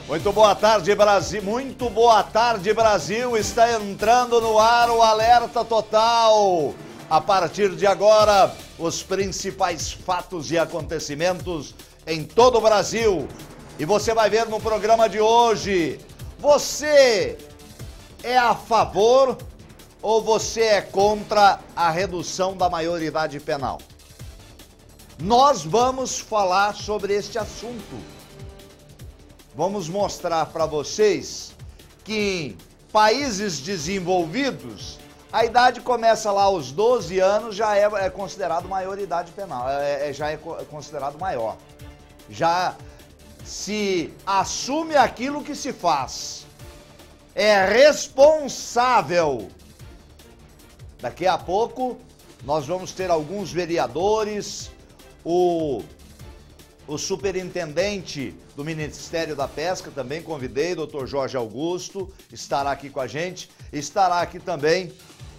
Muito boa tarde, Brasil. Muito boa tarde, Brasil. Está entrando no ar o Alerta Total. A partir de agora, os principais fatos e acontecimentos em todo o Brasil. E você vai ver no programa de hoje. Você é a favor ou você é contra a redução da maioridade penal? Nós vamos falar sobre este assunto. Vamos mostrar para vocês que em países desenvolvidos, a idade começa lá aos 12 anos, já é considerado maioridade penal, já é considerado maior. Já se assume aquilo que se faz. É responsável. Daqui a pouco nós vamos ter alguns vereadores, o superintendente do Ministério da Pesca, também convidei, Dr. Jorge Augusto, estará aqui com a gente. Estará aqui também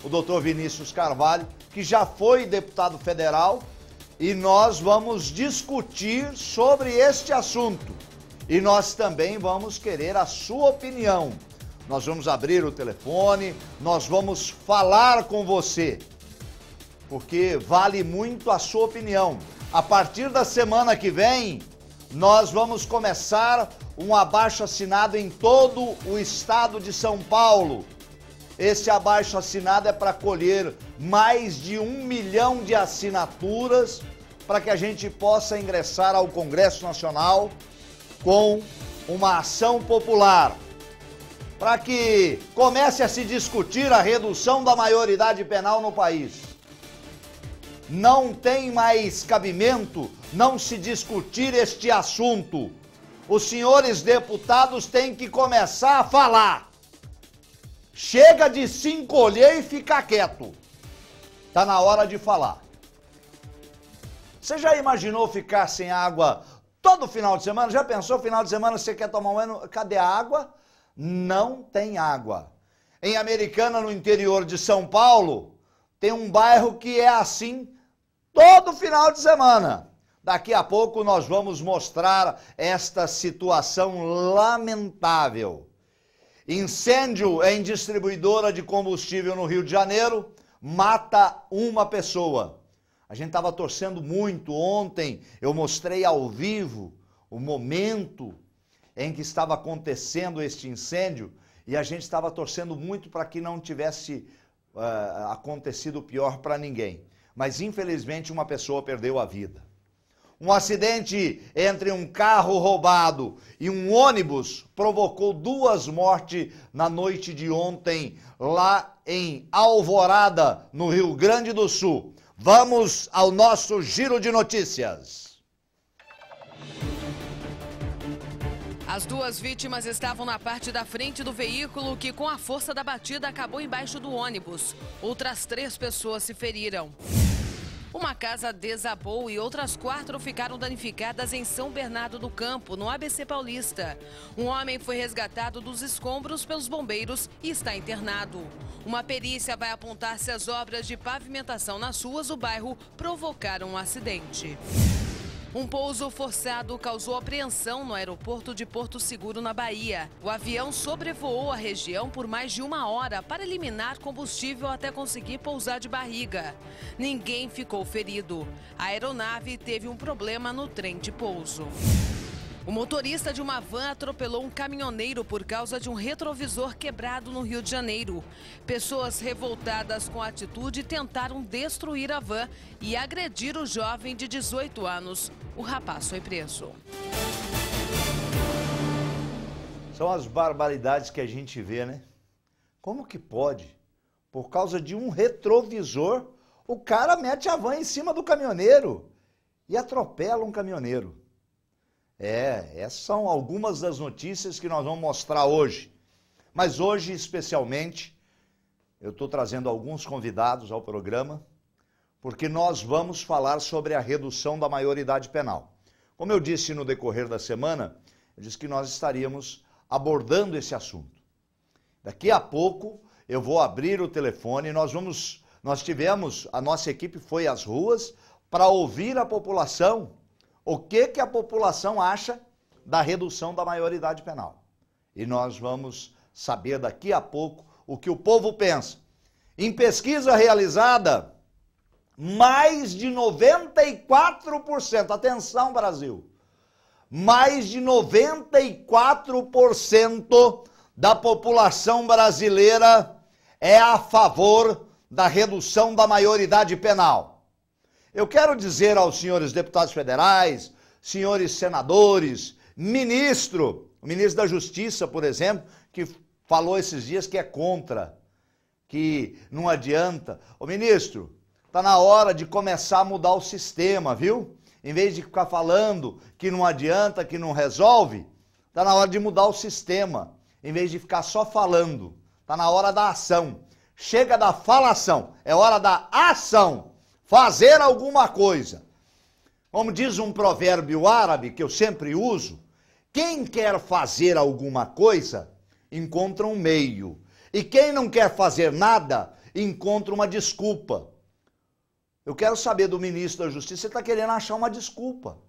o Dr. Vinícius Carvalho, que já foi deputado federal, e nós vamos discutir sobre este assunto. E nós também vamos querer a sua opinião. Nós vamos abrir o telefone, nós vamos falar com você, porque vale muito a sua opinião. A partir da semana que vem, nós vamos começar um abaixo-assinado em todo o estado de São Paulo. Esse abaixo-assinado é para colher mais de 1 milhão de assinaturas para que a gente possa ingressar ao Congresso Nacional com uma ação popular, para que comece a se discutir a redução da maioridade penal no país. Não tem mais cabimento não se discutir este assunto. Os senhores deputados têm que começar a falar. Chega de se encolher e ficar quieto. Tá na hora de falar. Você já imaginou ficar sem água todo final de semana? Já pensou, final de semana você quer tomar um banho? Cadê a água? Não tem água. Em Americana, no interior de São Paulo, tem um bairro que é assim todo final de semana. Daqui a pouco nós vamos mostrar esta situação lamentável. Incêndio em distribuidora de combustível no Rio de Janeiro mata uma pessoa. A gente estava torcendo muito ontem, eu mostrei ao vivo o momento em que estava acontecendo este incêndio e a gente estava torcendo muito para que não tivesse acontecido pior para ninguém. Mas infelizmente uma pessoa perdeu a vida. Um acidente entre um carro roubado e um ônibus provocou 2 mortes na noite de ontem, lá em Alvorada, no Rio Grande do Sul. Vamos ao nosso giro de notícias. As 2 vítimas estavam na parte da frente do veículo que, com a força da batida, acabou embaixo do ônibus. Outras 3 pessoas se feriram. Uma casa desabou e outras 4 ficaram danificadas em São Bernardo do Campo, no ABC Paulista. Um homem foi resgatado dos escombros pelos bombeiros e está internado. Uma perícia vai apontar se as obras de pavimentação nas ruas do bairro provocaram um acidente. Um pouso forçado causou apreensão no aeroporto de Porto Seguro, na Bahia. O avião sobrevoou a região por mais de 1 hora para eliminar combustível até conseguir pousar de barriga. Ninguém ficou ferido. A aeronave teve um problema no trem de pouso. O motorista de uma van atropelou um caminhoneiro por causa de um retrovisor quebrado no Rio de Janeiro. Pessoas revoltadas com a atitude tentaram destruir a van e agredir o jovem de 18 anos. O rapaz foi preso. São as barbaridades que a gente vê, né? Como que pode? Por causa de um retrovisor, o cara mete a van em cima do caminhoneiro e atropela um caminhoneiro. Essas são algumas das notícias que nós vamos mostrar hoje. Mas hoje, especialmente, eu estou trazendo alguns convidados ao programa, porque nós vamos falar sobre a redução da maioridade penal. Como eu disse no decorrer da semana, eu disse que nós estaríamos abordando esse assunto. Daqui a pouco eu vou abrir o telefone, a nossa equipe foi às ruas para ouvir a população. O que a população acha da redução da maioridade penal? E nós vamos saber daqui a pouco o que o povo pensa. Em pesquisa realizada, mais de 94%, atenção Brasil, mais de 94% da população brasileira é a favor da redução da maioridade penal. Eu quero dizer aos senhores deputados federais, senhores senadores, o ministro da Justiça, por exemplo, que falou esses dias que é contra, que não adianta. Ô ministro, tá na hora de começar a mudar o sistema, viu? Em vez de ficar falando que não adianta, que não resolve, tá na hora de mudar o sistema. Em vez de ficar só falando, tá na hora da ação. Chega da falação, é hora da ação. Fazer alguma coisa. Como diz um provérbio árabe que eu sempre uso, quem quer fazer alguma coisa, encontra um meio. E quem não quer fazer nada, encontra uma desculpa. Eu quero saber do ministro da Justiça, você está querendo achar uma desculpa.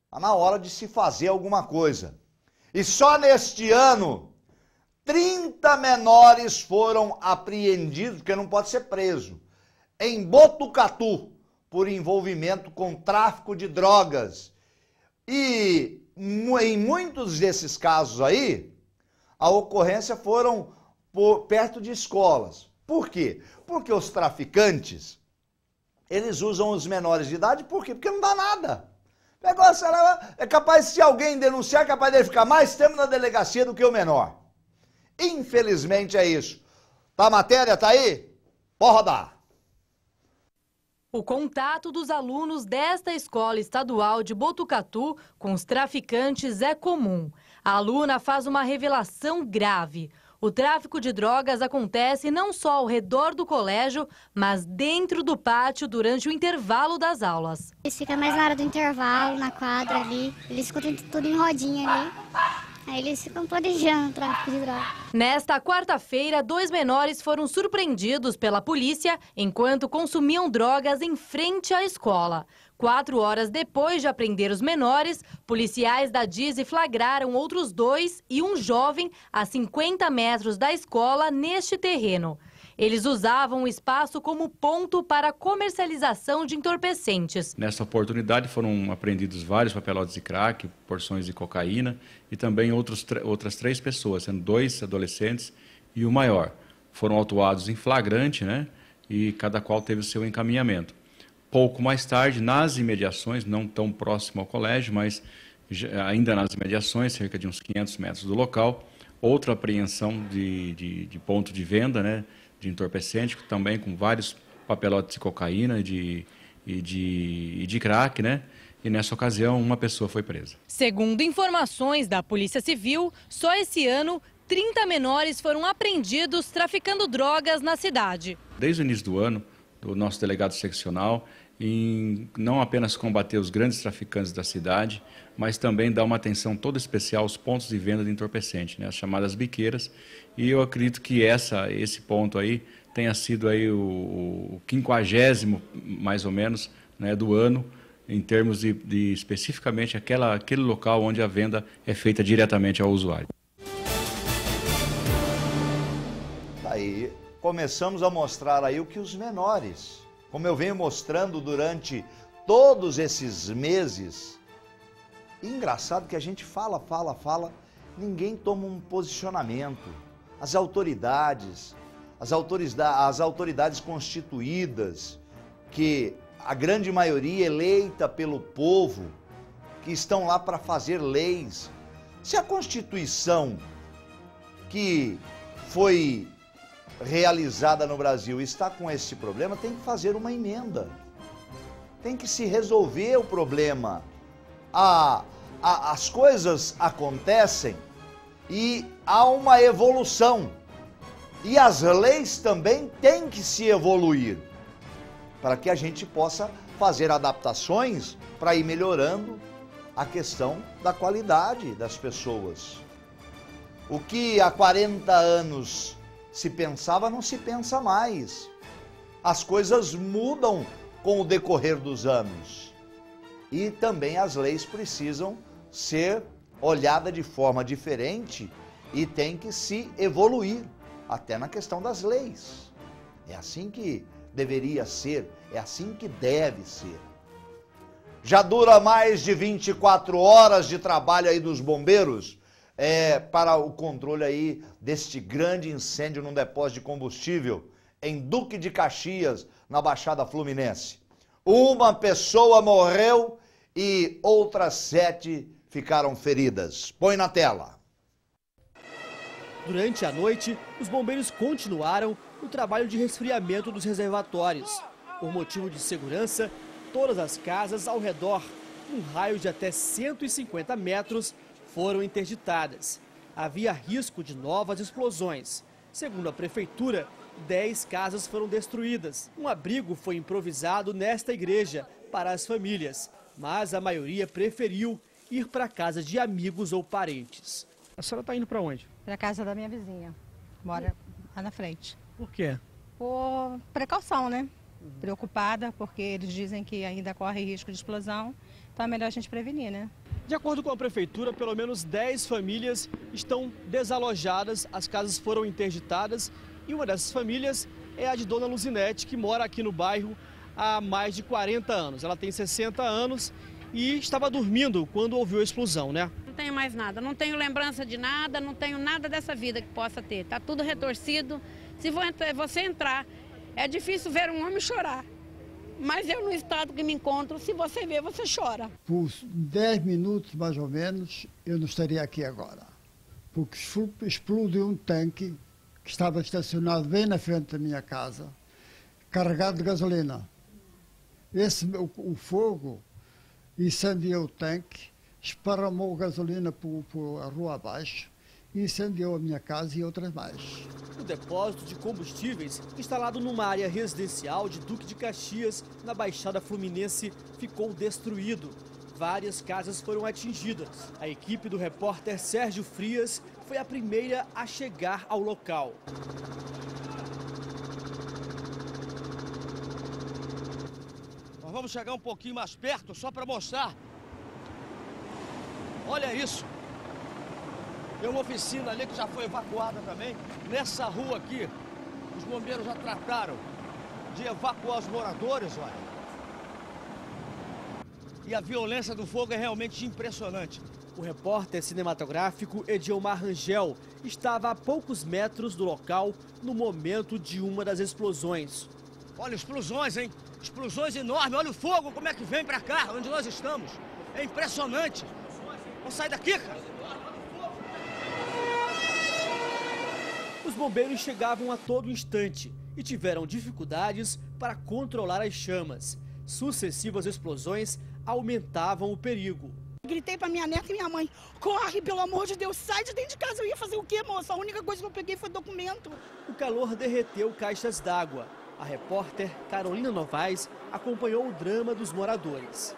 Está na hora de se fazer alguma coisa. E só neste ano, 30 menores foram apreendidos, porque não pode ser preso, em Botucatu, por envolvimento com tráfico de drogas. E em muitos desses casos aí, a ocorrência foram perto de escolas. Por quê? Porque os traficantes, eles usam os menores de idade, por quê? Porque não dá nada. Negócio é capaz, se alguém denunciar, é capaz dele ficar mais tempo na delegacia do que o menor. Infelizmente é isso. Tá a matéria, tá aí? Pode rodar. O contato dos alunos desta escola estadual de Botucatu com os traficantes é comum. A aluna faz uma revelação grave. O tráfico de drogas acontece não só ao redor do colégio, mas dentro do pátio durante o intervalo das aulas. Eles ficam mais na hora do intervalo, na quadra ali, eles escutam tudo em rodinha ali. Aí eles ficam planejando o tráfico de drogas. Nesta quarta-feira, 2 menores foram surpreendidos pela polícia enquanto consumiam drogas em frente à escola. 4 horas depois de apreender os menores, policiais da DISE flagraram outros 2 e um jovem a 50 metros da escola neste terreno. Eles usavam o espaço como ponto para comercialização de entorpecentes. Nessa oportunidade foram apreendidos vários papelotes de crack, porções de cocaína e também outras 3 pessoas, sendo 2 adolescentes e o maior. Foram autuados em flagrante, né? E cada qual teve o seu encaminhamento. Pouco mais tarde, nas imediações, não tão próximo ao colégio, mas ainda nas imediações, cerca de uns 500 metros do local, outra apreensão de ponto de venda, né? De entorpecente, também com vários papelotes de cocaína e de crack, né? E nessa ocasião, uma pessoa foi presa. Segundo informações da Polícia Civil, só esse ano, 30 menores foram apreendidos traficando drogas na cidade. Desde o início do ano, o nosso delegado seccional, em não apenas combater os grandes traficantes da cidade, mas também dar uma atenção toda especial aos pontos de venda de entorpecente, né, as chamadas biqueiras. E eu acredito que esse ponto aí tenha sido aí o 50º, mais ou menos, né, do ano, em termos de especificamente aquele local onde a venda é feita diretamente ao usuário. Aí começamos a mostrar aí o que os menores, como eu venho mostrando durante todos esses meses. Engraçado que a gente fala, ninguém toma um posicionamento. As autoridades constituídas, que a grande maioria eleita pelo povo, que estão lá para fazer leis. Se a Constituição que foi realizada no Brasil está com esse problema, tem que fazer uma emenda. Tem que se resolver o problema. As coisas acontecem e há uma evolução. E as leis também têm que se evoluir para que a gente possa fazer adaptações para ir melhorando a questão da qualidade das pessoas. O que há 40 anos se pensava, não se pensa mais. As coisas mudam com o decorrer dos anos. E também as leis precisam ser olhada de forma diferente e tem que se evoluir, até na questão das leis. É assim que deveria ser, é assim que deve ser. Já dura mais de 24 horas de trabalho aí dos bombeiros para o controle aí deste grande incêndio num depósito de combustível em Duque de Caxias, na Baixada Fluminense. Uma pessoa morreu e outras 7 ficaram feridas. Põe na tela. Durante a noite, os bombeiros continuaram o trabalho de resfriamento dos reservatórios. Por motivo de segurança, todas as casas ao redor, num raio de até 150 metros, foram interditadas. Havia risco de novas explosões. Segundo a prefeitura, 10 casas foram destruídas. Um abrigo foi improvisado nesta igreja para as famílias, mas a maioria preferiu ir para a casa de amigos ou parentes. A senhora está indo para onde? Para a casa da minha vizinha, mora lá na frente. Por quê? Por precaução, né? Preocupada, porque eles dizem que ainda corre risco de explosão, então é melhor a gente prevenir, né? De acordo com a prefeitura, pelo menos 10 famílias estão desalojadas, as casas foram interditadas e uma dessas famílias é a de Dona Luzinete, que mora aqui no bairro há mais de 40 anos. Ela tem 60 anos e estava dormindo quando ouviu a explosão, né? Não tenho mais nada, não tenho lembrança de nada, não tenho nada dessa vida que possa ter. Tá tudo retorcido. Se você entrar, é difícil ver um homem chorar. Mas eu no estado que me encontro, se você ver, você chora. Por 10 minutos, mais ou menos, eu não estaria aqui agora. Porque explodiu um tanque que estava estacionado bem na frente da minha casa, carregado de gasolina. O fogo incendiou o tanque, esparramou gasolina por a rua abaixo e incendiou a minha casa e outras mais. O depósito de combustíveis, instalado numa área residencial de Duque de Caxias, na Baixada Fluminense, ficou destruído. Várias casas foram atingidas. A equipe do repórter Sérgio Frias foi a primeira a chegar ao local. Nós vamos chegar um pouquinho mais perto, só para mostrar. Olha isso. Tem uma oficina ali que já foi evacuada também. Nessa rua aqui, os bombeiros já trataram de evacuar os moradores, olha. E a violência do fogo é realmente impressionante. O repórter cinematográfico Ediomar Rangel estava a poucos metros do local no momento de uma das explosões. Olha, explosões, hein? Explosões enormes. Olha o fogo, como é que vem pra cá, onde nós estamos. É impressionante. Vamos sair daqui, cara. Os bombeiros chegavam a todo instante e tiveram dificuldades para controlar as chamas. Sucessivas explosões aumentavam o perigo. Gritei para minha neta e minha mãe, corre, pelo amor de Deus, sai de dentro de casa. Eu ia fazer o quê, moça? A única coisa que eu peguei foi documento. O calor derreteu caixas d'água. A repórter Carolina Novaes acompanhou o drama dos moradores.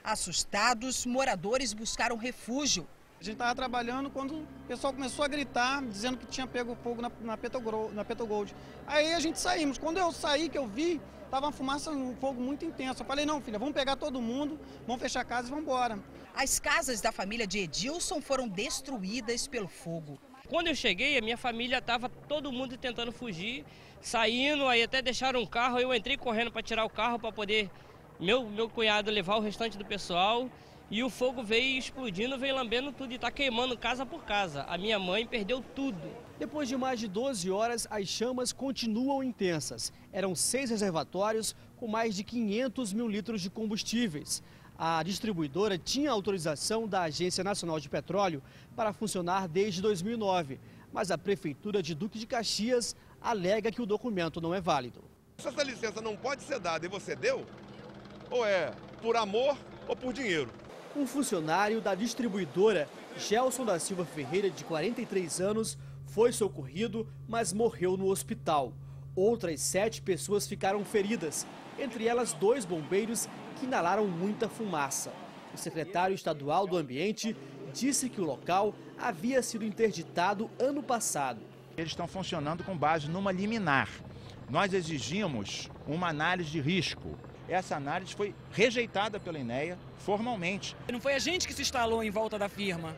Assustados, moradores buscaram refúgio. A gente estava trabalhando quando o pessoal começou a gritar, dizendo que tinha pego fogo na Petrogold. Aí a gente saímos. Quando eu saí, que eu vi, estava uma fumaça, um fogo muito intenso. Eu falei, não, filha, vamos pegar todo mundo, vamos fechar a casa e vamos embora. As casas da família de Edilson foram destruídas pelo fogo. Quando eu cheguei, a minha família estava todo mundo tentando fugir, saindo, aí até deixaram um carro, eu entrei correndo para tirar o carro para poder meu cunhado levar o restante do pessoal. E o fogo veio explodindo, veio lambendo tudo e está queimando casa por casa. A minha mãe perdeu tudo. Depois de mais de 12 horas, as chamas continuam intensas. Eram 6 reservatórios com mais de 500 mil litros de combustíveis. A distribuidora tinha autorização da Agência Nacional de Petróleo para funcionar desde 2009. Mas a Prefeitura de Duque de Caxias alega que o documento não é válido. Se essa licença não pode ser dada e você deu, ou é por amor ou por dinheiro. Um funcionário da distribuidora, Gelson da Silva Ferreira, de 43 anos, foi socorrido, mas morreu no hospital. Outras 7 pessoas ficaram feridas, entre elas 2 bombeiros que inalaram muita fumaça. O secretário estadual do Ambiente disse que o local havia sido interditado ano passado. Eles estão funcionando com base numa liminar. Nós exigimos uma análise de risco. Essa análise foi rejeitada pela INEA formalmente. Não foi a gente que se instalou em volta da firma.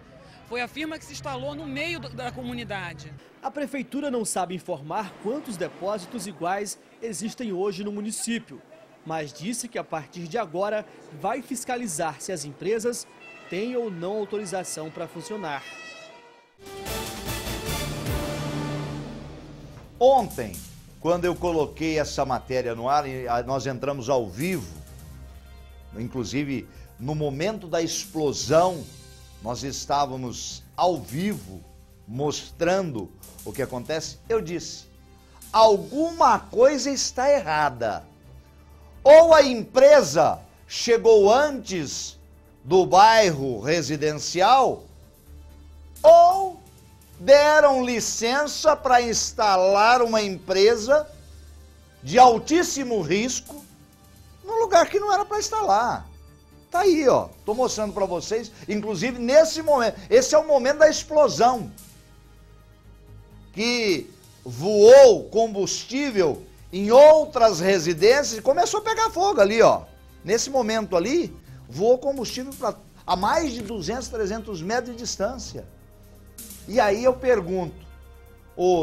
Foi a firma que se instalou no meio da comunidade. A prefeitura não sabe informar quantos depósitos iguais existem hoje no município, mas disse que a partir de agora vai fiscalizar se as empresas têm ou não autorização para funcionar. Ontem, quando eu coloquei essa matéria no ar, nós entramos ao vivo, inclusive no momento da explosão, nós estávamos ao vivo mostrando o que acontece. Eu disse, alguma coisa está errada. Ou a empresa chegou antes do bairro residencial, ou deram licença para instalar uma empresa de altíssimo risco num lugar que não era para instalar. Tá aí, ó, tô mostrando para vocês, inclusive nesse momento, esse é o momento da explosão, que voou combustível em outras residências e começou a pegar fogo ali, ó. Nesse momento ali, voou combustível a mais de 200, 300 metros de distância. E aí eu pergunto,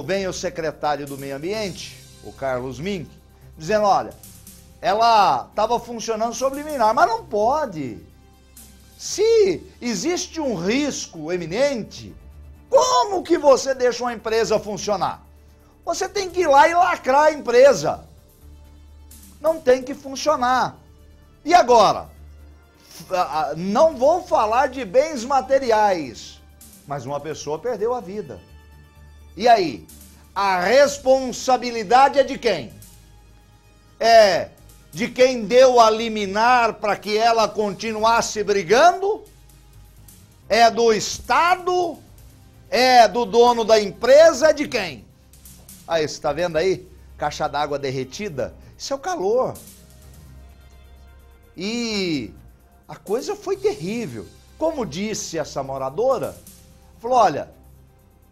vem o secretário do Meio Ambiente, o Carlos Mink, dizendo, olha, ela estava funcionando sob liminar, mas não pode. Se existe um risco eminente, como que você deixa uma empresa funcionar? Você tem que ir lá e lacrar a empresa. Não tem que funcionar. E agora? Não vou falar de bens materiais, mas uma pessoa perdeu a vida. E aí? A responsabilidade é de quem? É de quem deu a liminar para que ela continuasse brigando? É do Estado? É do dono da empresa? É de quem? Aí, você está vendo aí? Caixa d'água derretida? Isso é o calor. E a coisa foi terrível. Como disse essa moradora, falou, olha,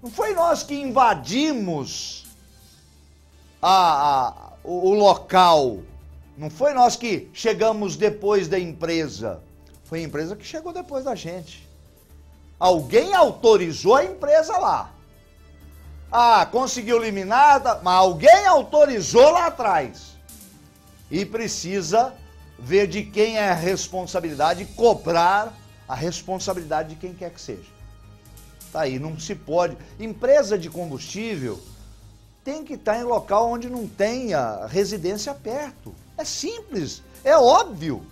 não foi nós que invadimos o local, não foi nós que chegamos depois da empresa, foi a empresa que chegou depois da gente. Alguém autorizou a empresa lá. Conseguiu liminar, mas alguém autorizou lá atrás. E precisa ver de quem é a responsabilidade e cobrar a responsabilidade de quem quer que seja. Tá aí, não se pode. Empresa de combustível tem que estar em local onde não tenha residência perto. É simples, é óbvio.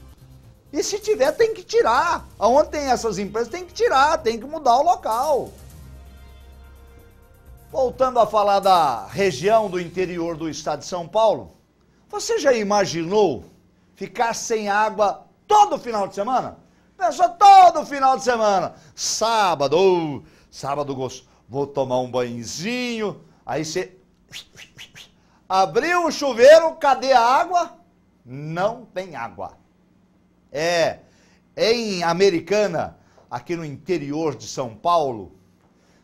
E se tiver, tem que tirar. Aonde tem essas empresas, tem que tirar, tem que mudar o local. Voltando a falar da região do interior do estado de São Paulo, você já imaginou ficar sem água todo final de semana? Pensou todo final de semana, sábado, vou tomar um banhozinho, aí você abriu o chuveiro, cadê a água? Não tem água. Em Americana, aqui no interior de São Paulo,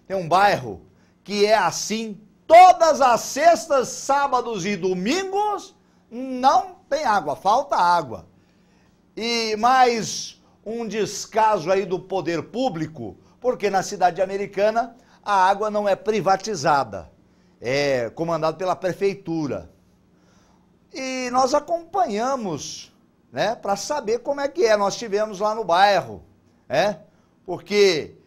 tem um bairro que é assim, todas as sextas, sábados e domingos, não tem água, falta água. E mais um descaso aí do poder público, porque na cidade americana a água não é privatizada, é comandada pela prefeitura. E nós acompanhamos, né, para saber como é que é. Nós estivemos lá no bairro, porque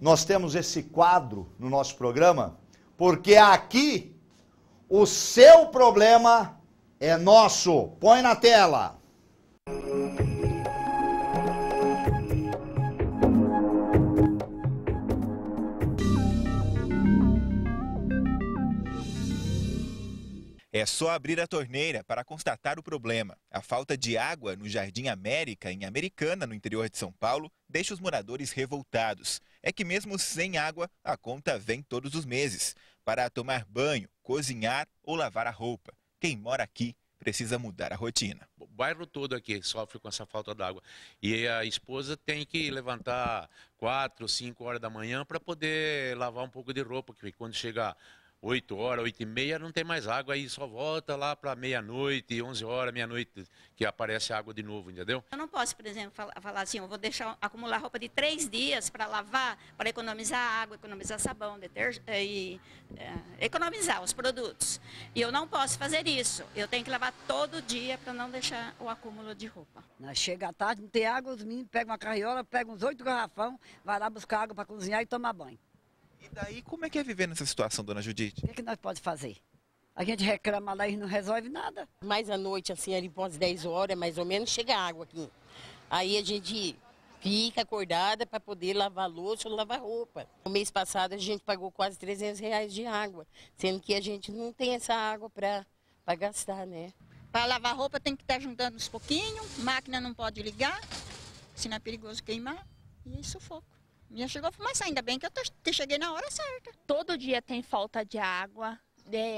nós temos esse quadro no nosso programa, porque aqui o seu problema é nosso. Põe na tela. É só abrir a torneira para constatar o problema. A falta de água no Jardim América, em Americana, no interior de São Paulo, deixa os moradores revoltados. É que mesmo sem água, a conta vem todos os meses, para tomar banho, cozinhar ou lavar a roupa. Quem mora aqui precisa mudar a rotina. O bairro todo aqui sofre com essa falta d'água. E a esposa tem que levantar 4 ou 5 horas da manhã para poder lavar um pouco de roupa, que quando chega 8 horas, 8h30, não tem mais água, aí só volta lá para meia-noite, 11 horas, meia-noite, que aparece água de novo, entendeu? Eu não posso, por exemplo, falar assim, eu vou deixar acumular roupa de 3 dias para lavar, para economizar água, economizar sabão, economizar os produtos. E eu não posso fazer isso. Eu tenho que lavar todo dia para não deixar o acúmulo de roupa. Nós chega à tarde, não tem água, os meninos pegam uma carriola, pegam uns 8 garrafão, vai lá buscar água para cozinhar e tomar banho. E daí, como é que é viver nessa situação, dona Judite? O que nós podemos fazer? A gente reclama lá e não resolve nada. Mais à noite, assim, ali por umas 10 horas, mais ou menos, chega água aqui. Aí a gente fica acordada para poder lavar louça ou lavar roupa. No mês passado a gente pagou quase R$300 de água, sendo que a gente não tem essa água para gastar, né? Para lavar roupa tem que estar juntando uns pouquinhos, máquina não pode ligar, senão é perigoso queimar, e aí sufoco. Minha chegou a fumaça, ainda bem que eu cheguei na hora certa. Todo dia tem falta de água.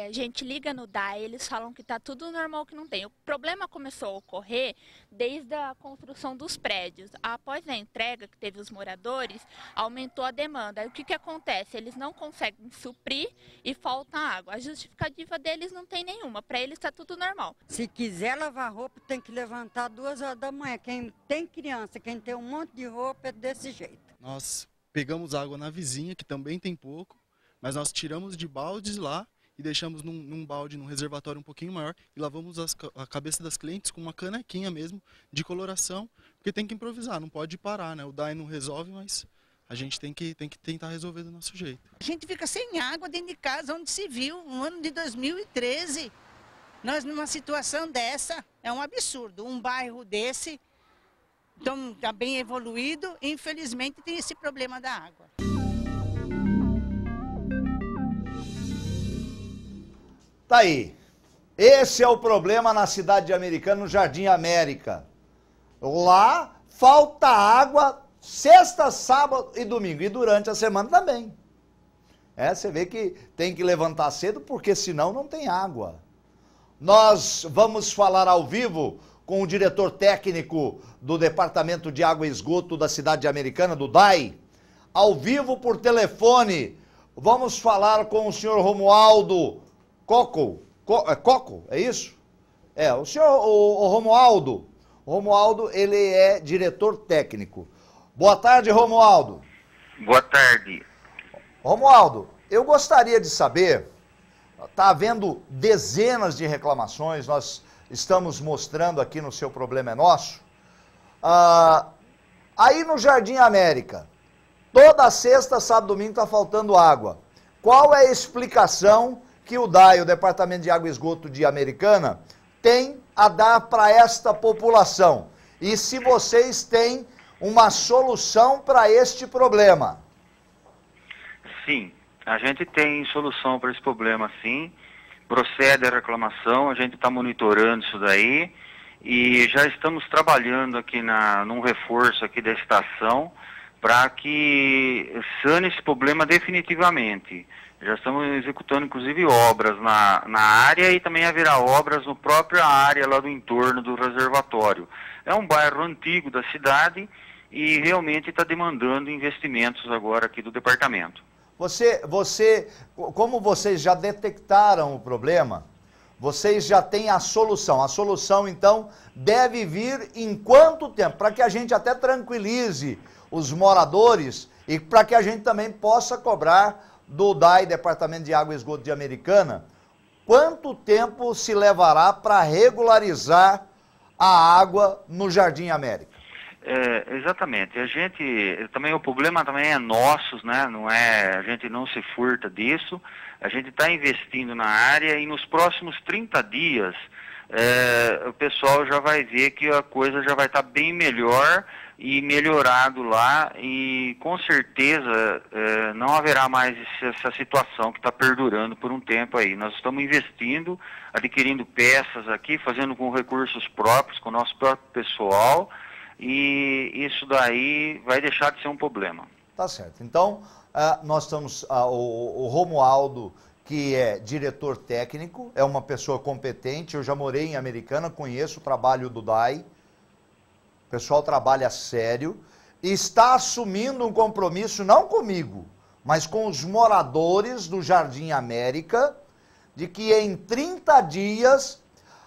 A gente liga no DAE, eles falam que está tudo normal, que não tem. O problema começou a ocorrer desde a construção dos prédios. Após a entrega que teve os moradores, aumentou a demanda. Aí o que acontece? Eles não conseguem suprir e falta água. A justificativa deles não tem nenhuma. Para eles está tudo normal. Se quiser lavar roupa, tem que levantar 2 horas da manhã. Quem tem criança, quem tem um monte de roupa, é desse jeito. Nós pegamos água na vizinha, que também tem pouco, mas nós tiramos de baldes lá e deixamos num balde, num reservatório um pouquinho maior, e lavamos a cabeça das clientes com uma canequinha mesmo de coloração, porque tem que improvisar, não pode parar, né? O DAE não resolve, mas a gente tem que tentar resolver do nosso jeito. A gente fica sem água dentro de casa, onde se viu, no ano de 2013. Nós, numa situação dessa, é um absurdo. Um bairro desse, então, está bem evoluído, e infelizmente tem esse problema da água. Tá aí. Esse é o problema na cidade de Americana, no Jardim América. Lá falta água sexta, sábado e domingo. E durante a semana também. Você vê que tem que levantar cedo, porque senão não tem água. Nós vamos falar ao vivo com o diretor técnico do Departamento de Água e Esgoto da cidade de Americana, do DAE. Ao vivo por telefone. Vamos falar com o senhor Romualdo Coco, é isso? O senhor, o Romualdo. Romualdo, ele é diretor técnico. Boa tarde, Romualdo. Boa tarde. Romualdo, eu gostaria de saber, está havendo dezenas de reclamações, nós estamos mostrando aqui no Seu Problema é Nosso. Aí no Jardim América, toda sexta, sábado e domingo está faltando água. Qual é a explicação que o DAE, o Departamento de Água e Esgoto de Americana, tem a dar para esta população? E se vocês têm uma solução para este problema? Sim, a gente tem solução para esse problema, sim. Procede a reclamação, a gente está monitorando isso daí e já estamos trabalhando aqui num reforço aqui da estação para que sane esse problema definitivamente. Já estamos executando, inclusive, obras na área e também haverá obras no própria área lá do entorno do reservatório. É um bairro antigo da cidade e realmente está demandando investimentos agora aqui do departamento. Como vocês já detectaram o problema, vocês já têm a solução. A solução, então, deve vir em quanto tempo? Para que a gente até tranquilize os moradores e para que a gente também possa cobrar do DAE, Departamento de Água e Esgoto de Americana, quanto tempo se levará para regularizar a água no Jardim América? Exatamente. O problema também é nosso, né? A gente não se furta disso. A gente está investindo na área e nos próximos 30 dias o pessoal já vai ver que a coisa já vai estar bem melhor e melhorado lá, e com certeza não haverá mais essa situação que está perdurando por um tempo aí. Nós estamos investindo, adquirindo peças aqui, fazendo com recursos próprios, com o nosso próprio pessoal, e isso daí vai deixar de ser um problema. Tá certo. Então, nós estamos, o Romualdo, que é diretor técnico, é uma pessoa competente, eu já morei em Americana, conheço o trabalho do DAE, o pessoal trabalha sério, e está assumindo um compromisso, não comigo, mas com os moradores do Jardim América, de que em 30 dias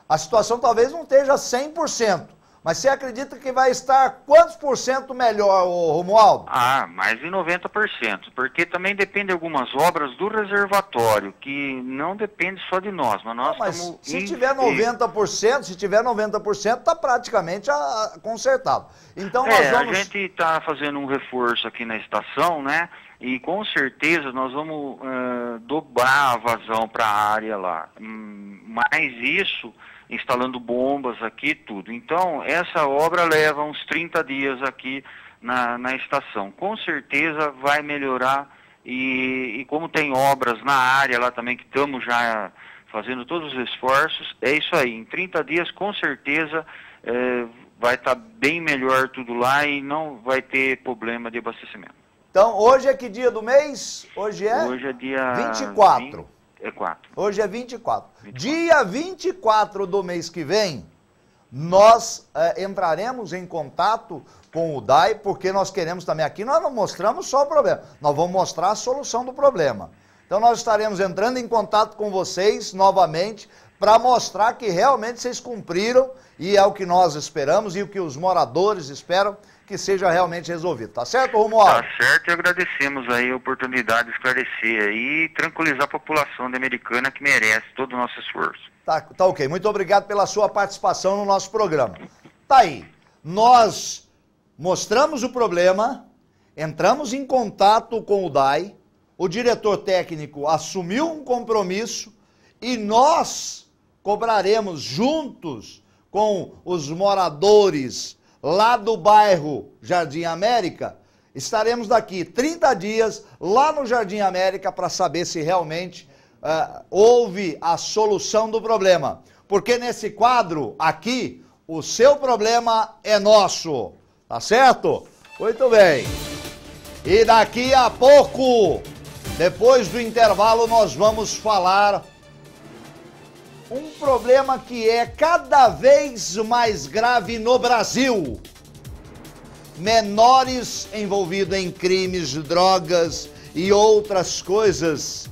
a situação talvez não esteja 100%. Mas você acredita que vai estar quantos por cento melhor, Romualdo? Ah, mais de 90%, porque também depende de algumas obras do reservatório, que não depende só de nós, mas nós estamos... Se tiver 90%, está praticamente consertado. Então nós vamos... A gente está fazendo um reforço aqui na estação, né? E com certeza nós vamos dobrar a vazão para a área lá. Mais isso... instalando bombas aqui, tudo. Então, essa obra leva uns 30 dias aqui na estação. Com certeza vai melhorar e como tem obras na área lá também, que estamos já fazendo todos os esforços, é isso aí. Em 30 dias, com certeza, vai estar bem melhor tudo lá e não vai ter problema de abastecimento. Então, hoje é que dia do mês? Hoje é? Hoje é dia 24. É 4. Hoje é 24. Dia 24 do mês que vem, nós entraremos em contato com o DAI, porque nós queremos também aqui, nós não mostramos só o problema, nós vamos mostrar a solução do problema. Então nós estaremos entrando em contato com vocês novamente, para mostrar que realmente vocês cumpriram, e é o que nós esperamos, e o que os moradores esperam, que seja realmente resolvido. Tá certo, Romualdo? Tá certo, e agradecemos aí a oportunidade de esclarecer aí e tranquilizar a população de Americana, que merece todo o nosso esforço. Tá ok. Muito obrigado pela sua participação no nosso programa. Tá aí. Nós mostramos o problema, entramos em contato com o DAI, o diretor técnico assumiu um compromisso e nós cobraremos juntos com os moradores lá do bairro Jardim América, estaremos daqui 30 dias lá no Jardim América para saber se realmente houve a solução do problema. Porque nesse quadro aqui, o seu problema é nosso. Tá certo? Muito bem. E daqui a pouco, depois do intervalo, nós vamos falar um problema que é cada vez mais grave no Brasil. Menores envolvidos em crimes, drogas e outras coisas.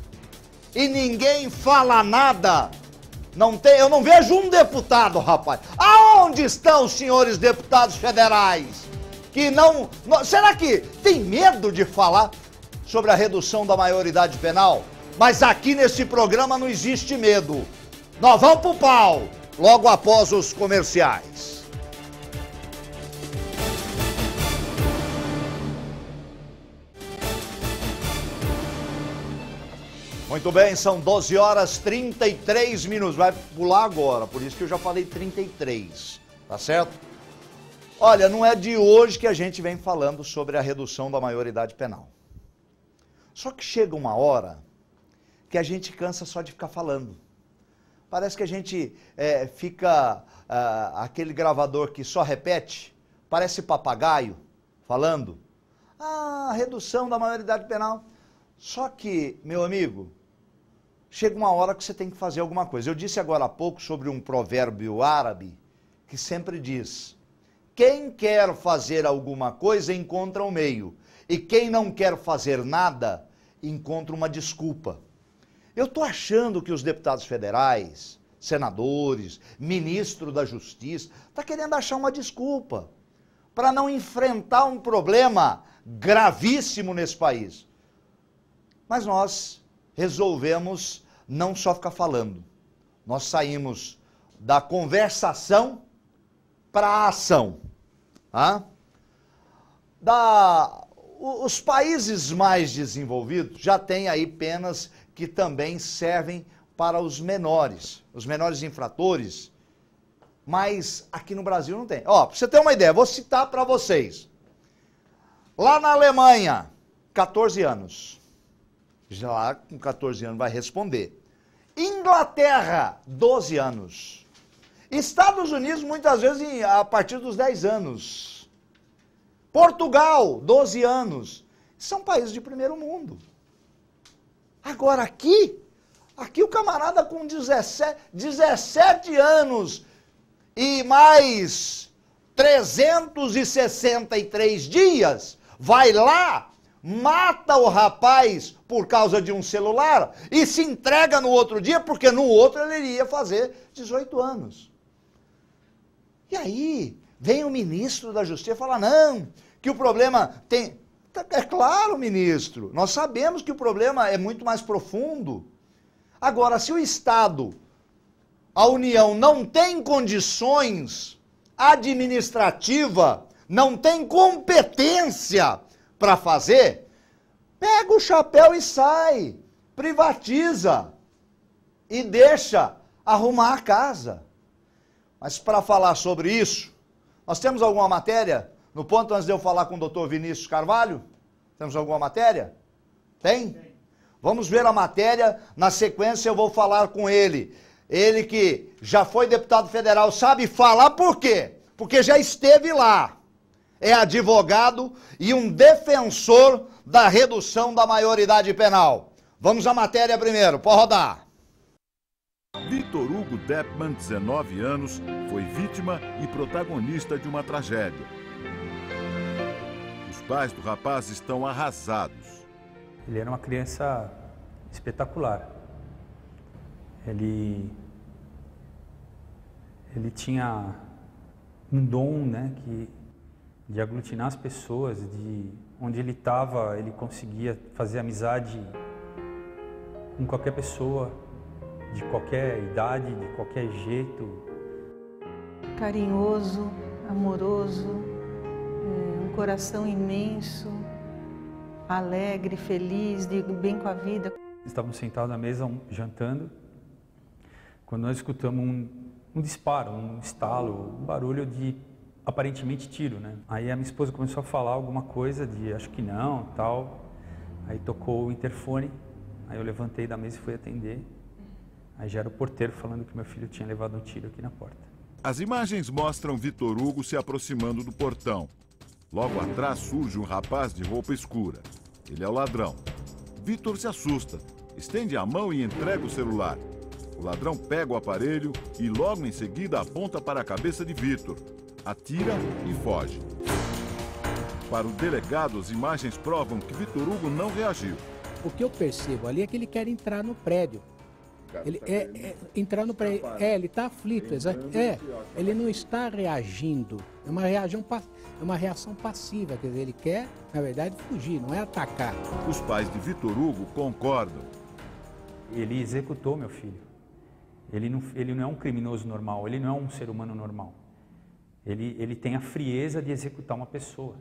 E ninguém fala nada. Eu não vejo um deputado, rapaz. Aonde estão os senhores deputados federais? Que não... Será que tem medo de falar sobre a redução da maioridade penal? Mas aqui nesse programa não existe medo. Nós vamos pro pau, logo após os comerciais. Muito bem, são 12 horas 33 minutos. Vai pular agora, por isso que eu já falei 33, tá certo? Olha, não é de hoje que a gente vem falando sobre a redução da maioridade penal. Só que chega uma hora que a gente cansa só de ficar falando. Parece que a gente fica aquele gravador que só repete, parece papagaio falando. Ah, redução da maioridade penal. Só que, meu amigo, chega uma hora que você tem que fazer alguma coisa. Eu disse agora há pouco sobre um provérbio árabe que sempre diz: quem quer fazer alguma coisa encontra um meio, e quem não quer fazer nada encontra uma desculpa. Eu estou achando que os deputados federais, senadores, ministro da Justiça, está querendo achar uma desculpa para não enfrentar um problema gravíssimo nesse país. Mas nós resolvemos não só ficar falando. Nós saímos da conversação para a ação. Tá? Os países mais desenvolvidos já têm aí penas que também servem para os menores infratores, mas aqui no Brasil não tem. Ó, para você ter uma ideia, vou citar para vocês. Lá na Alemanha, 14 anos. Já lá com 14 anos vai responder. Inglaterra, 12 anos. Estados Unidos, muitas vezes a partir dos 10 anos. Portugal, 12 anos. São países de primeiro mundo. Agora aqui o camarada com 17 anos e mais 363 dias vai lá mata o rapaz por causa de um celular e se entrega no outro dia, porque no outro ele iria fazer 18 anos. E aí vem o ministro da Justiça e fala, não, que o problema tem... É claro, ministro, nós sabemos que o problema é muito mais profundo. Agora, se o Estado, a União, não tem condições administrativas, não tem competência para fazer, pega o chapéu e sai, privatiza e deixa arrumar a casa. Mas para falar sobre isso, nós temos alguma matéria? No ponto antes de eu falar com o doutor Vinícius Carvalho, temos alguma matéria? Tem? Vamos ver a matéria, na sequência eu vou falar com ele. Ele que já foi deputado federal, sabe falar por quê? Porque já esteve lá. É advogado e um defensor da redução da maioridade penal. Vamos à matéria primeiro, pode rodar. Vitor Hugo Deppmann, 19 anos, foi vítima e protagonista de uma tragédia. Os pais do rapaz estão arrasados. Ele era uma criança espetacular. Ele tinha um dom, né, de aglutinar as pessoas, de onde ele estava, ele conseguia fazer amizade com qualquer pessoa, de qualquer idade, de qualquer jeito. Carinhoso, amoroso, um coração imenso, alegre, feliz, de bem com a vida. Estávamos sentados à mesa jantando, quando nós escutamos um disparo, um estalo, um barulho de aparentemente tiro, né? Aí a minha esposa começou a falar alguma coisa de acho que não, tal. Aí tocou o interfone, aí eu levantei da mesa e fui atender. Aí já era o porteiro falando que meu filho tinha levado um tiro aqui na porta. As imagens mostram Vitor Hugo se aproximando do portão. Logo atrás surge um rapaz de roupa escura. Ele é o ladrão. Vitor se assusta, estende a mão e entrega o celular. O ladrão pega o aparelho e logo em seguida aponta para a cabeça de Vitor. Atira e foge. Para o delegado, as imagens provam que Vitor Hugo não reagiu. O que eu percebo ali é que ele quer entrar no prédio. Ele entrar no prédio. Ele está aflito. Ele não está reagindo. É uma reação passiva. Quer dizer, ele quer, na verdade, fugir, não é atacar. Os pais de Vitor Hugo concordam. Ele executou meu filho. Ele não é um criminoso normal, ele não é um ser humano normal. Ele tem a frieza de executar uma pessoa,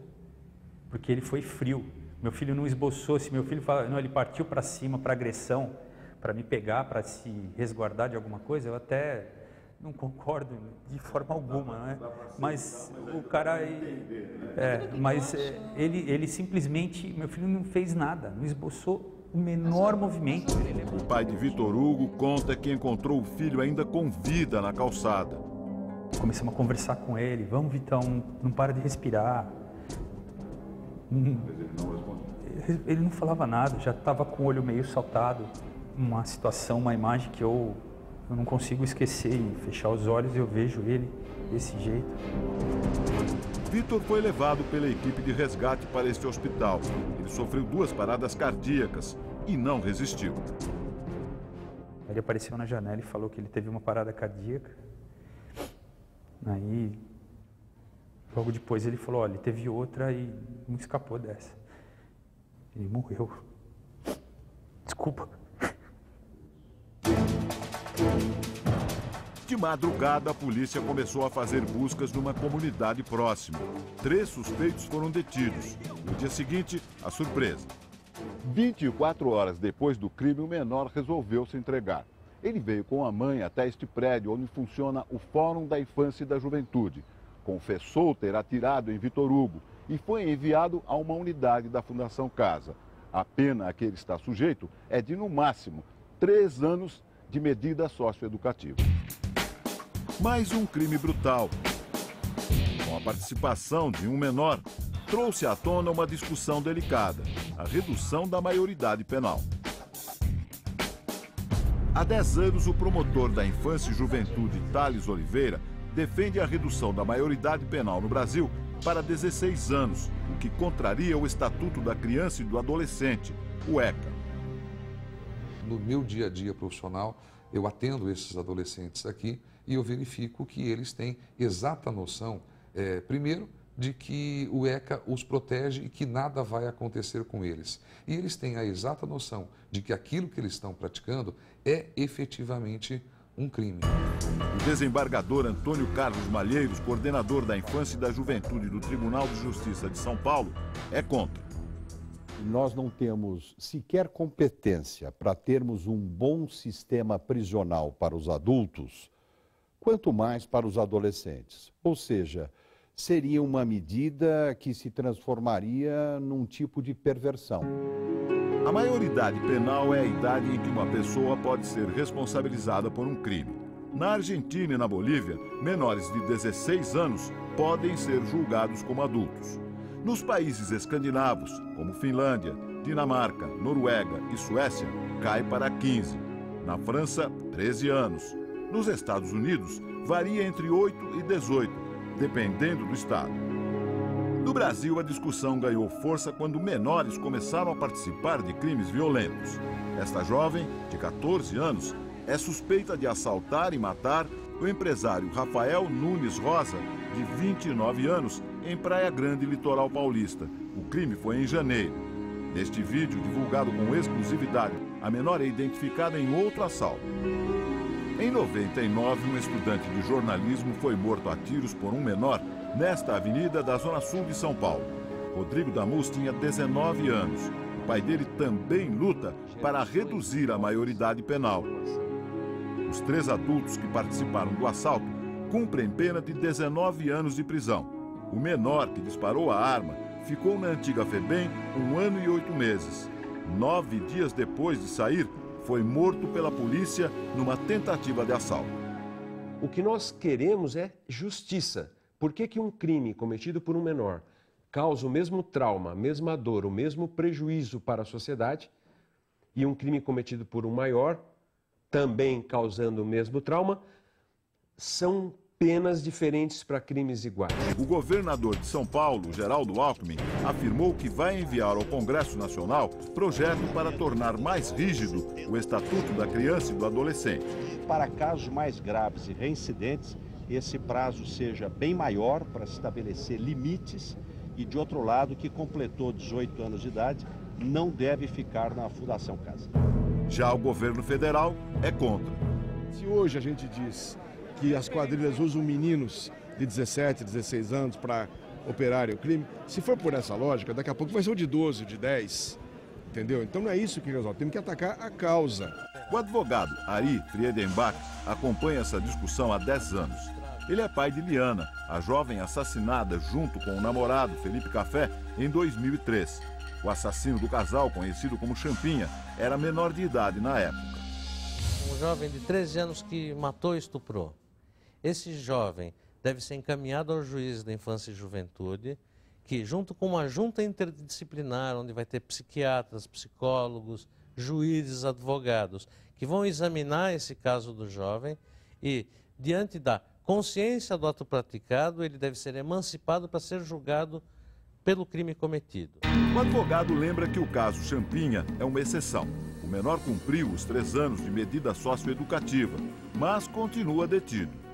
porque ele foi frio. Meu filho não esboçou, se meu filho fala, não, ele partiu para cima, para agressão, para me pegar, para se resguardar de alguma coisa, eu até não concordo de forma alguma, né? Mas o cara, ele simplesmente, meu filho não fez nada, não esboçou o menor movimento. O pai de Vitor Hugo conta que encontrou o filho ainda com vida na calçada. Começamos a conversar com ele, vamos Vitão, não para de respirar. Ele não falava nada, já estava com o olho meio saltado. Uma situação, uma imagem que eu não consigo esquecer e fechar os olhos e eu vejo ele desse jeito. Vitor foi levado pela equipe de resgate para este hospital. Ele sofreu 2 paradas cardíacas e não resistiu. Ele apareceu na janela e falou que ele teve uma parada cardíaca. Aí, logo depois ele falou, olha, ele teve outra e não escapou dessa. Ele morreu. Desculpa. De madrugada, a polícia começou a fazer buscas numa comunidade próxima. 3 suspeitos foram detidos. No dia seguinte, a surpresa. 24 horas depois do crime, o menor resolveu se entregar. Ele veio com a mãe até este prédio onde funciona o Fórum da Infância e da Juventude. Confessou ter atirado em Vitor Hugo e foi enviado a uma unidade da Fundação Casa. A pena a que ele está sujeito é de, no máximo, 3 anos de medida socioeducativa. Mais um crime brutal. Com a participação de um menor, trouxe à tona uma discussão delicada, a redução da maioridade penal. Há 10 anos, o promotor da Infância e Juventude, Thales Oliveira, defende a redução da maioridade penal no Brasil para 16 anos, o que contraria o Estatuto da Criança e do Adolescente, o ECA. No meu dia a dia profissional, eu atendo esses adolescentes aqui e eu verifico que eles têm exata noção, primeiro, de que o ECA os protege e que nada vai acontecer com eles. E eles têm a exata noção de que aquilo que eles estão praticando é efetivamente um crime. O desembargador Antônio Carlos Malheiros, coordenador da Infância e da Juventude do Tribunal de Justiça de São Paulo, é contra. Nós não temos sequer competência para termos um bom sistema prisional para os adultos, quanto mais para os adolescentes. Ou seja, seria uma medida que se transformaria num tipo de perversão. A maioridade penal é a idade em que uma pessoa pode ser responsabilizada por um crime. Na Argentina e na Bolívia, menores de 16 anos podem ser julgados como adultos. Nos países escandinavos, como Finlândia, Dinamarca, Noruega e Suécia, cai para 15. Na França, 13 anos. Nos Estados Unidos, varia entre 8 e 18. Dependendo do estado. No Brasil, a discussão ganhou força quando menores começaram a participar de crimes violentos. Esta jovem, de 14 anos, é suspeita de assaltar e matar o empresário Rafael Nunes Rosa, de 29 anos, em Praia Grande, litoral paulista. O crime foi em janeiro. Neste vídeo, divulgado com exclusividade, a menor é identificada em outro assalto. Em 99, um estudante de jornalismo foi morto a tiros por um menor nesta avenida da Zona Sul de São Paulo. Rodrigo Damus tinha 19 anos. O pai dele também luta para reduzir a maioridade penal. Os 3 adultos que participaram do assalto cumprem pena de 19 anos de prisão. O menor que disparou a arma ficou na antiga FEBEM 1 ano e 8 meses. 9 dias depois de sair, foi morto pela polícia numa tentativa de assalto. O que nós queremos é justiça. Por que um crime cometido por um menor causa o mesmo trauma, a mesma dor, o mesmo prejuízo para a sociedade, e um crime cometido por um maior, também causando o mesmo trauma, são penas diferentes para crimes iguais? O governador de São Paulo, Geraldo Alckmin, afirmou que vai enviar ao Congresso Nacional projeto para tornar mais rígido o Estatuto da Criança e do Adolescente. Para casos mais graves e reincidentes, esse prazo seja bem maior para estabelecer limites e, de outro lado, que completou 18 anos de idade não deve ficar na Fundação Casa. Já o governo federal é contra. Se hoje a gente diz que as quadrilhas usam meninos de 17, 16 anos para operarem o crime, se for por essa lógica, daqui a pouco vai ser o de 12, de 10, entendeu? Então não é isso que resolve, temos que atacar a causa. O advogado Ari Friedenbach acompanha essa discussão há 10 anos. Ele é pai de Liana, a jovem assassinada junto com o namorado Felipe Café em 2003. O assassino do casal, conhecido como Champinha, era menor de idade na época. Um jovem de 13 anos que matou e estuprou. Esse jovem deve ser encaminhado ao juiz da infância e juventude, que junto com uma junta interdisciplinar, onde vai ter psiquiatras, psicólogos, juízes, advogados, que vão examinar esse caso do jovem e, diante da consciência do ato praticado, ele deve ser emancipado para ser julgado pelo crime cometido. O advogado lembra que o caso Champinha é uma exceção. O menor cumpriu os 3 anos de medida socioeducativa, mas continua detido.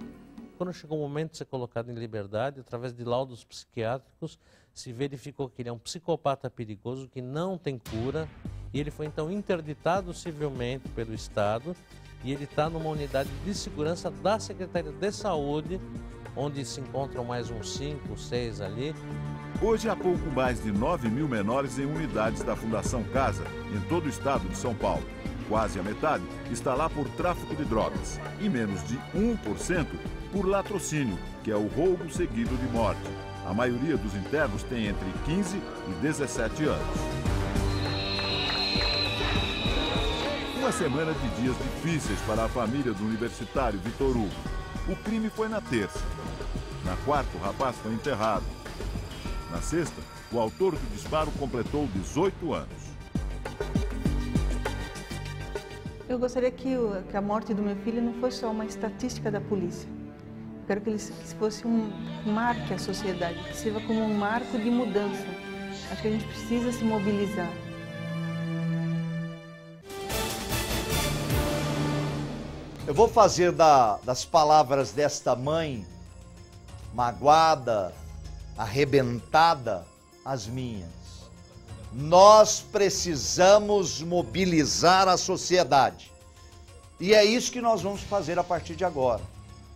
Quando chegou o momento de ser colocado em liberdade, através de laudos psiquiátricos, se verificou que ele é um psicopata perigoso que não tem cura, e ele foi então interditado civilmente pelo Estado, e ele está numa unidade de segurança da Secretaria de Saúde, onde se encontram mais uns 5, 6 ali. Hoje há pouco mais de 9 mil menores em unidades da Fundação Casa, em todo o estado de São Paulo. Quase a metade está lá por tráfico de drogas e menos de 1% por latrocínio, que é o roubo seguido de morte. A maioria dos internos tem entre 15 e 17 anos. Uma semana de dias difíceis para a família do universitário Vitor Hugo. O crime foi na terça. Na quarta, o rapaz foi enterrado. Na sexta, o autor do disparo completou 18 anos. Eu gostaria que a morte do meu filho não fosse só uma estatística da polícia. quero que ele fosse marque a sociedade, que sirva como um marco de mudança. Acho que a gente precisa se mobilizar. Eu vou fazer das palavras desta mãe, magoada, arrebentada, as minhas. Nós precisamos mobilizar a sociedade. E é isso que nós vamos fazer a partir de agora.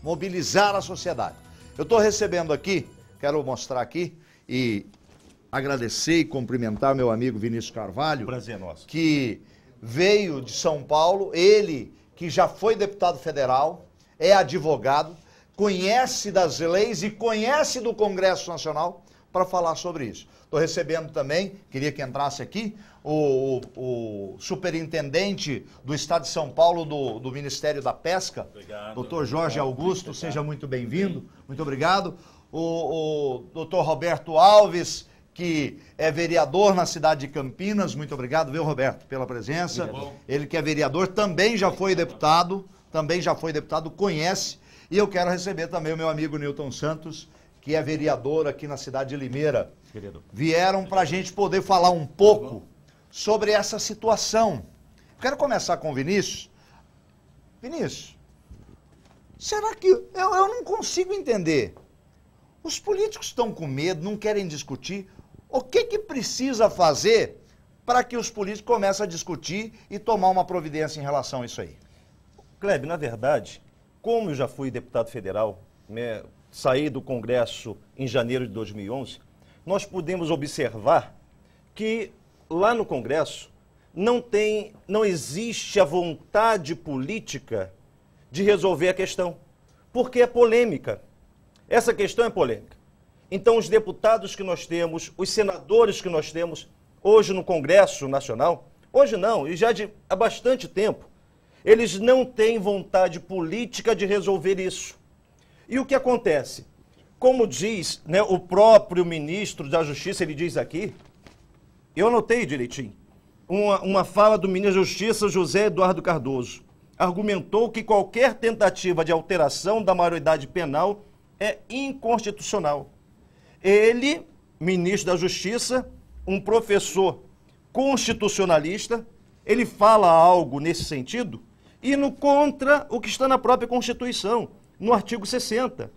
Mobilizar a sociedade. Eu estou recebendo aqui, quero mostrar aqui e agradecer e cumprimentar meu amigo Vinícius Carvalho. Prazer nosso. Que veio de São Paulo, ele que já foi deputado federal, é advogado, conhece das leis e conhece do Congresso Nacional para falar sobre isso. Estou recebendo também, queria que entrasse aqui, o superintendente do Estado de São Paulo do Ministério da Pesca, doutor Jorge Augusto, seja muito bem-vindo, muito obrigado. O doutor Roberto Alves, que é vereador na cidade de Campinas, muito obrigado, viu, Roberto, pela presença. Ele que é vereador, também já foi deputado, conhece. E eu quero receber também o meu amigo Newton Santos, que é vereador aqui na cidade de Limeira. Vieram para a gente poder falar um pouco sobre essa situação. Quero começar com o Vinícius. Vinícius, será que... Eu não consigo entender. Os políticos estão com medo, não querem discutir. O que precisa fazer para que os políticos comecem a discutir e tomar uma providência em relação a isso aí? Kleber, na verdade, como eu já fui deputado federal, saí do Congresso em janeiro de 2011, nós pudemos observar que lá no Congresso não existe a vontade política de resolver a questão, porque é polêmica. Essa questão é polêmica. Então, os deputados que nós temos, os senadores que nós temos hoje no Congresso Nacional, hoje não, e já há bastante tempo, eles não têm vontade política de resolver isso. E o que acontece? Como diz o próprio ministro da Justiça, ele diz aqui, eu anotei direitinho, uma fala do ministro da Justiça, José Eduardo Cardoso, argumentou que qualquer tentativa de alteração da maioridade penal é inconstitucional. Ele, ministro da Justiça, um professor constitucionalista, ele fala algo nesse sentido, indo contra o que está na própria Constituição, no artigo 60.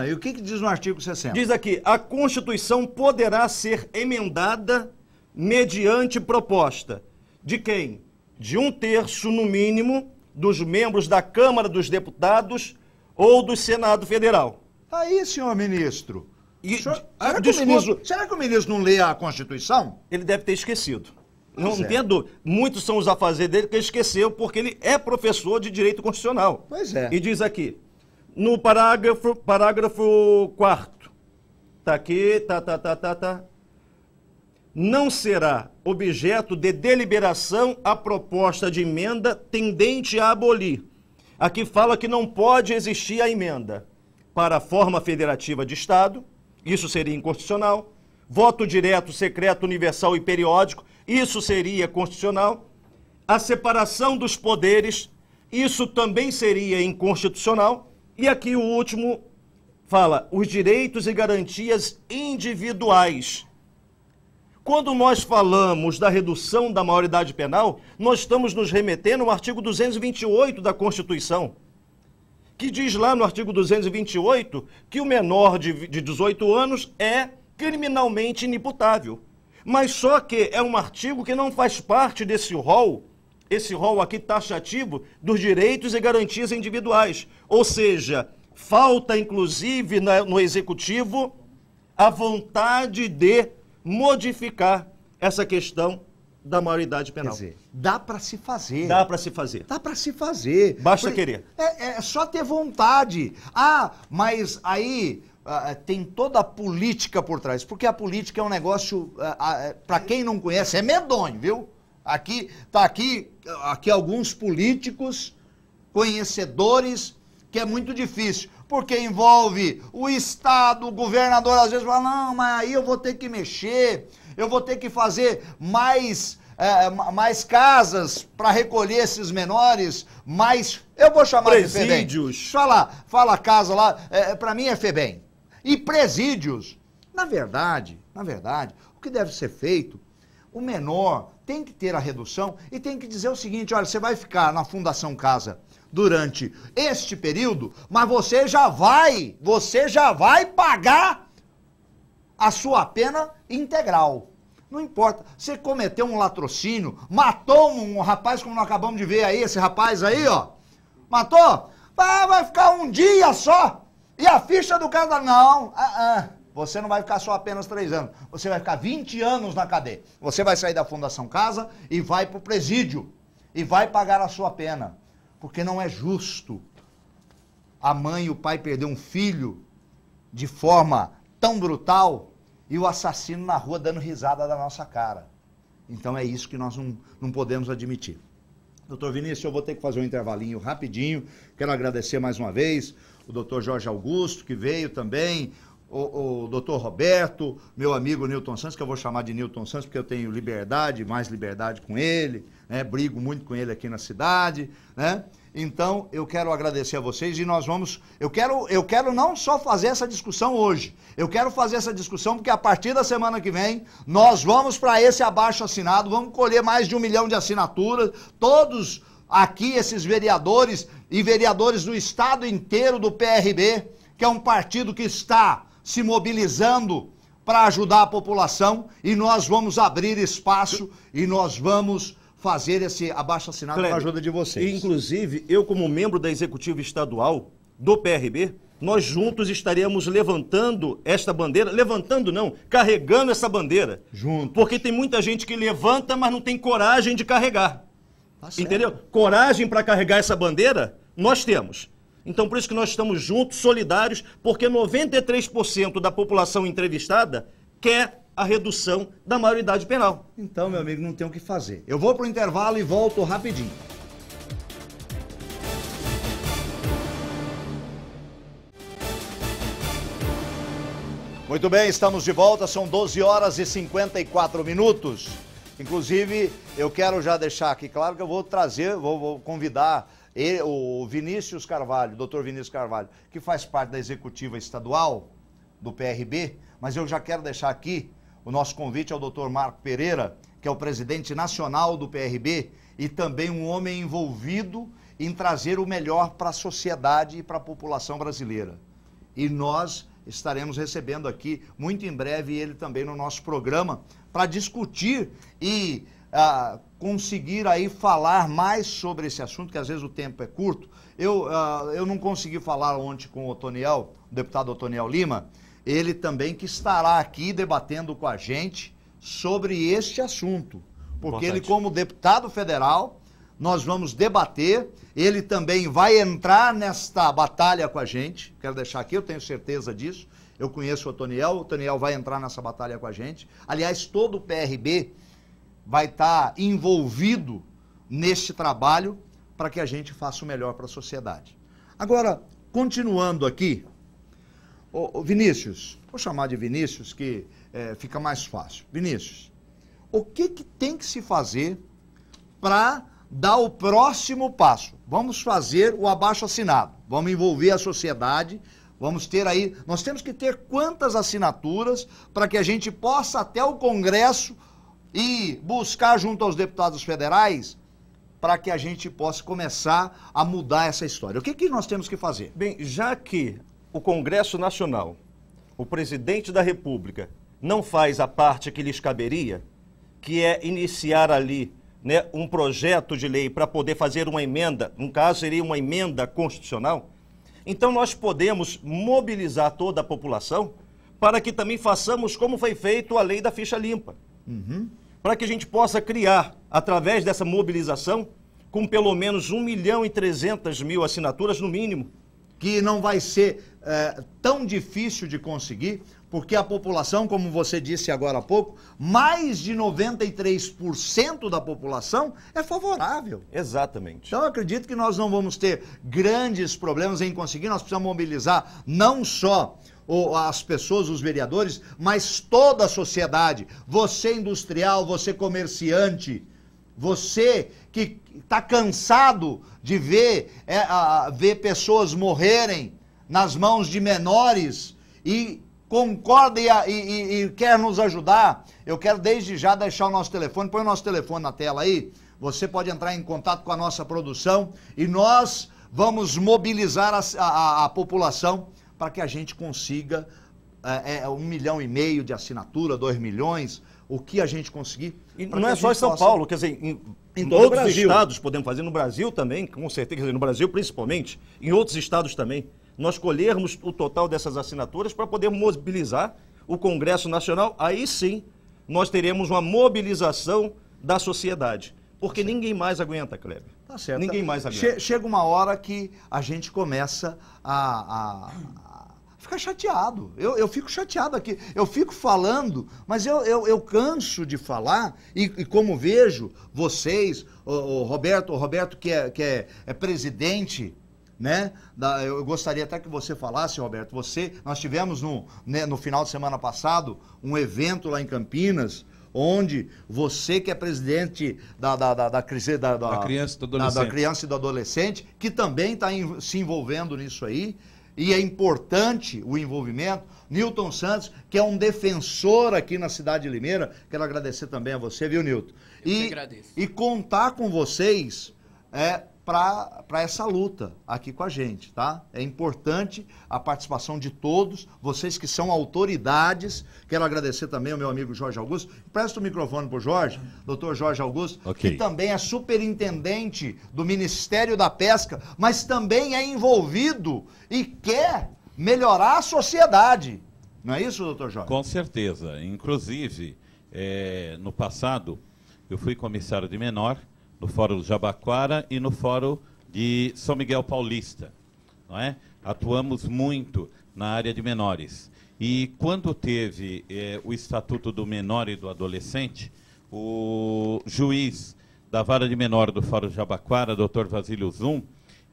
E o que diz no artigo 60? Diz aqui, a Constituição poderá ser emendada mediante proposta de quem? De 1/3, no mínimo, dos membros da Câmara dos Deputados ou do Senado Federal. Aí, senhor ministro. Será que o ministro não lê a Constituição? Ele deve ter esquecido. Não entendo. Muitos são os afazeres dele que ele esqueceu, porque ele é professor de direito constitucional. Pois é. E diz aqui, no parágrafo 4º, tá aqui, não será objeto de deliberação a proposta de emenda tendente a abolir. Aqui fala que não pode existir a emenda para a forma federativa de Estado, isso seria inconstitucional. Voto direto, secreto, universal e periódico, isso seria constitucional. A separação dos poderes, isso também seria inconstitucional. E aqui o último fala, os direitos e garantias individuais. Quando nós falamos da redução da maioridade penal, nós estamos nos remetendo ao artigo 228 da Constituição, que diz lá no artigo 228 que o menor de 18 anos é criminalmente inimputável. Mas só que é um artigo que não faz parte desse rol, esse rol aqui taxativo dos direitos e garantias individuais. Ou seja, falta inclusive no Executivo a vontade de modificar essa questão da maioridade penal. Quer dizer, dá para se fazer. Dá para se fazer. Dá para se fazer. Basta querer. É só ter vontade. Mas aí tem toda a política por trás, porque a política é um negócio, para quem não conhece, é medonho, viu? Aqui alguns políticos conhecedores, que é muito difícil, porque envolve o Estado, o governador às vezes fala, não, mas aí eu vou ter que mexer, eu vou ter que fazer mais mais casas para recolher esses menores, mais... Eu vou chamar presídios. de FEBEM. Fala casa lá, para mim é FEBEM. E presídios. Na verdade, o que deve ser feito, o menor tem que ter a redução e tem que dizer o seguinte, olha, você vai ficar na Fundação Casa durante este período, mas você já vai pagar a sua pena integral. Não importa, você cometeu um latrocínio, matou um rapaz, como nós acabamos de ver aí, esse rapaz aí, ó, matou, vai ficar um dia só, e a ficha do cara, não, você não vai ficar só apenas 3 anos, você vai ficar 20 anos na cadeia, você vai sair da Fundação Casa e vai pro presídio, e vai pagar a sua pena, porque não é justo a mãe e o pai perder um filho de forma tão brutal, e o assassino na rua dando risada da nossa cara. Então é isso que nós não podemos admitir. Doutor Vinícius, eu vou ter que fazer um intervalinho rapidinho. Quero agradecer mais uma vez o doutor Jorge Augusto, que veio também, o doutor Roberto, meu amigo Newton Santos, que eu vou chamar de Newton Santos, porque eu tenho mais liberdade com ele, né? Brigo muito com ele aqui na cidade, né? Então, eu quero agradecer a vocês e nós vamos... Eu quero não só fazer essa discussão hoje, eu quero fazer essa discussão porque a partir da semana que vem, nós vamos para esse abaixo-assinado, vamos colher mais de 1 milhão de assinaturas, todos aqui, esses vereadores e vereadores do estado inteiro do PRB, que é um partido que está se mobilizando para ajudar a população, e nós vamos abrir espaço e nós vamos fazer esse abaixo-assinado com a ajuda de vocês. Inclusive, eu como membro da Executiva Estadual do PRB, nós juntos estaremos levantando esta bandeira, carregando essa bandeira. Junto. Porque tem muita gente que levanta, mas não tem coragem de carregar. Tá certo. Entendeu? Coragem para carregar essa bandeira, nós temos. Então, por isso que nós estamos juntos, solidários, porque 93% da população entrevistada quer a redução da maioridade penal. Então, meu amigo, não tem o que fazer. Eu vou para o intervalo e volto rapidinho. Muito bem, estamos de volta, são 12 horas e 54 minutos. Inclusive, eu quero já deixar aqui claro que eu vou trazer, vou convidar o Vinícius Carvalho, doutor Vinícius Carvalho, que faz parte da Executiva Estadual do PRB, mas eu já quero deixar aqui o nosso convite ao doutor Marco Pereira, que é o presidente nacional do PRB e também um homem envolvido em trazer o melhor para a sociedade e para a população brasileira. E nós estaremos recebendo aqui, muito em breve, ele também no nosso programa, para discutir e conseguir aí falar mais sobre esse assunto, que às vezes o tempo é curto. Eu não consegui falar ontem com o Otoniel, o deputado Otoniel Lima, ele também que estará aqui debatendo com a gente sobre este assunto. Porque ele, como deputado federal, nós vamos debater, ele também vai entrar nesta batalha com a gente, quero deixar aqui, eu tenho certeza disso, eu conheço o Otoniel vai entrar nessa batalha com a gente. Aliás, todo o PRB vai estar envolvido neste trabalho para que a gente faça o melhor para a sociedade. Agora, continuando aqui, Vinícius, vou chamar de Vinícius que fica mais fácil. Vinícius, o que tem que se fazer para dar o próximo passo? Vamos fazer o abaixo-assinado, vamos envolver a sociedade, vamos ter aí, nós temos que ter quantas assinaturas para que a gente possa até o Congresso e buscar junto aos deputados federais para que a gente possa começar a mudar essa história. O que nós temos que fazer? Bem, já que o Congresso Nacional, o presidente da República, não faz a parte que lhes caberia, que é iniciar ali, né, um projeto de lei para poder fazer uma emenda, no caso seria uma emenda constitucional, então nós podemos mobilizar toda a população para que também façamos como foi feito a lei da ficha limpa. Para que a gente possa criar, através dessa mobilização, com pelo menos 1.300.000 assinaturas no mínimo. Que não vai ser tão difícil de conseguir, porque a população, como você disse agora há pouco, mais de 93% da população é favorável. Exatamente. Então eu acredito que nós não vamos ter grandes problemas em conseguir, nós precisamos mobilizar não só as pessoas, os vereadores, mas toda a sociedade. Você industrial, você comerciante, você que está cansado de ver pessoas morrerem nas mãos de menores e concorda e quer nos ajudar, eu quero desde já deixar o nosso telefone, põe o nosso telefone na tela aí, você pode entrar em contato com a nossa produção e nós vamos mobilizar a população para que a gente consiga 1,5 milhão de assinatura, 2 milhões, o que a gente conseguir. E não é só em São Paulo, quer dizer, em outros estados podemos fazer, no Brasil também, com certeza, quer dizer, no Brasil principalmente, em outros estados também, nós colhermos o total dessas assinaturas para poder mobilizar o Congresso Nacional, aí sim nós teremos uma mobilização da sociedade, porque ninguém mais aguenta, Kleber. Tá certo. Ninguém mais aguenta. Chega uma hora que a gente começa a ficar chateado. Eu fico chateado aqui. Eu fico falando, mas eu canso de falar e como vejo vocês, o Roberto que é presidente, né? Eu gostaria até que você falasse, Roberto, nós tivemos no final de semana passado um evento lá em Campinas, onde você que é presidente da criança e do adolescente, que também está se envolvendo nisso aí, e é importante o envolvimento. Newton Santos, que é um defensor aqui na cidade de Limeira, quero agradecer também a você, viu, Newton? E contar com vocês para essa luta aqui com a gente, tá? É importante a participação de todos, vocês que são autoridades. Quero agradecer também ao meu amigo Jorge Augusto. Presta o microfone para o Jorge, doutor Jorge Augusto, que também é superintendente do Ministério da Pesca, mas também é envolvido e quer melhorar a sociedade. Não é isso, doutor Jorge? Com certeza. Inclusive, no passado, eu fui comissário de menor no Fórum do Jabaquara e no Fórum de São Miguel Paulista, não é? Atuamos muito na área de menores. E quando teve o Estatuto do Menor e do Adolescente, o juiz da Vara de Menor do Fórum do Jabaquara, Dr. Vasílio Zum,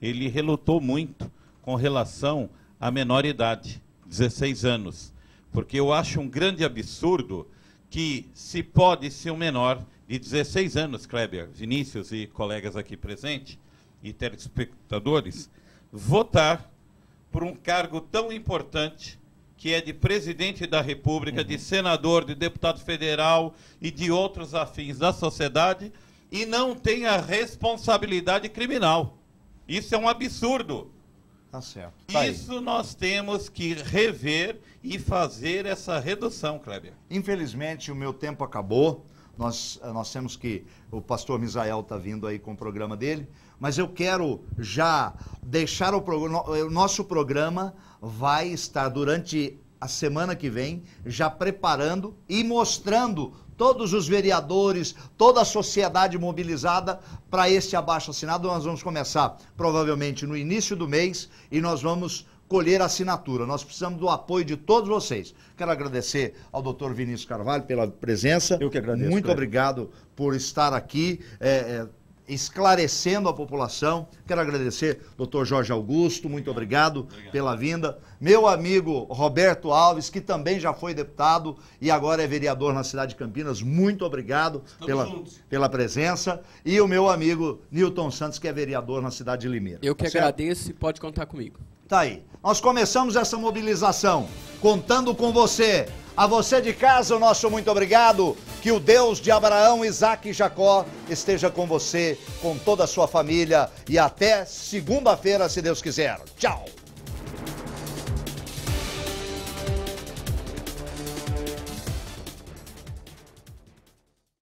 ele relutou muito com relação à menor idade, 16 anos. Porque eu acho um grande absurdo que se pode ser um menor de 16 anos, Kleber, Vinícius e colegas aqui presentes, e telespectadores, votar por um cargo tão importante que é de presidente da República, de senador, de deputado federal e de outros afins da sociedade, e não tem a responsabilidade criminal. Isso é um absurdo. Tá certo. Isso nós temos que rever e fazer essa redução, Kleber. Infelizmente, o meu tempo acabou. Nós temos que... O pastor Misael está vindo aí com o programa dele, mas eu quero já deixar o nosso programa vai estar durante a semana que vem já preparando e mostrando todos os vereadores, toda a sociedade mobilizada para este abaixo-assinado. Nós vamos começar provavelmente no início do mês e nós vamos colher a assinatura. Nós precisamos do apoio de todos vocês. Quero agradecer ao doutor Vinícius Carvalho pela presença. Eu que agradeço. Muito obrigado por estar aqui esclarecendo a população. Quero agradecer ao doutor Jorge Augusto, muito obrigado pela vinda. Meu amigo Roberto Alves, que também já foi deputado e agora é vereador na cidade de Campinas, muito obrigado pela presença. E o meu amigo Newton Santos, que é vereador na cidade de Limeira. Eu que agradeço e pode contar comigo. Tá aí. Nós começamos essa mobilização contando com você. A você de casa, o nosso muito obrigado. Que o Deus de Abraão, Isaque e Jacó esteja com você, com toda a sua família. E até segunda-feira, se Deus quiser. Tchau.